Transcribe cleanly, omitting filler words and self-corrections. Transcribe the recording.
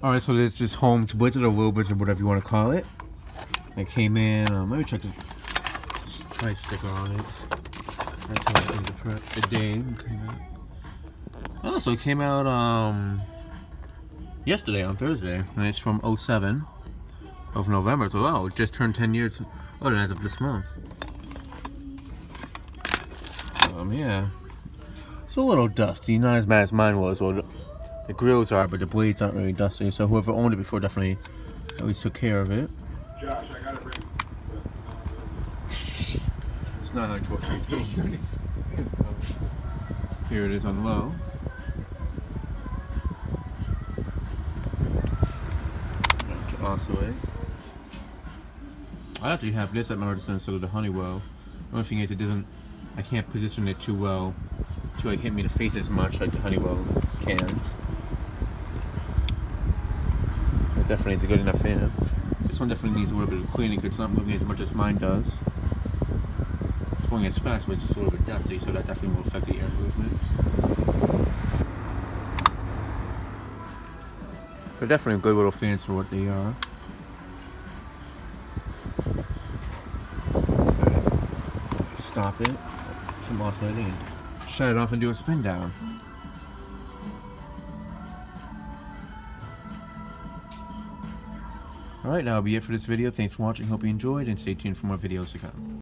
Alright, so this is Holmes Blizzard or Little Blizzard, whatever you want to call it. It came in, let me check the price sticker on it. That's how the day came out. Oh, so it came out yesterday on Thursday, and it's from 07 of November, so wow, it just turned 10 years. Oh, as of this month. Yeah. It's a little dusty, not as bad as mine was. Well, the grills are, but the blades aren't really dusty. So whoever owned it before definitely at least took care of it. Josh, I gotta bring. It's not like 12. Here it is on low. Oscillate. I actually have this at my register instead of the Honeywell. The only thing is I can't position it too well to like hit me in the face as much like the Honeywell can. It definitely is a good enough fan. This one definitely needs a little bit of cleaning because it's not moving as much as mine does. It's going as fast, but it's just a little bit dusty, so that definitely will affect the air movement. They're definitely good little fans for what they are. Stop it from oscillating. Shut it off and do a spin down. Alright, that'll be it for this video. Thanks for watching. Hope you enjoyed, and stay tuned for more videos to come.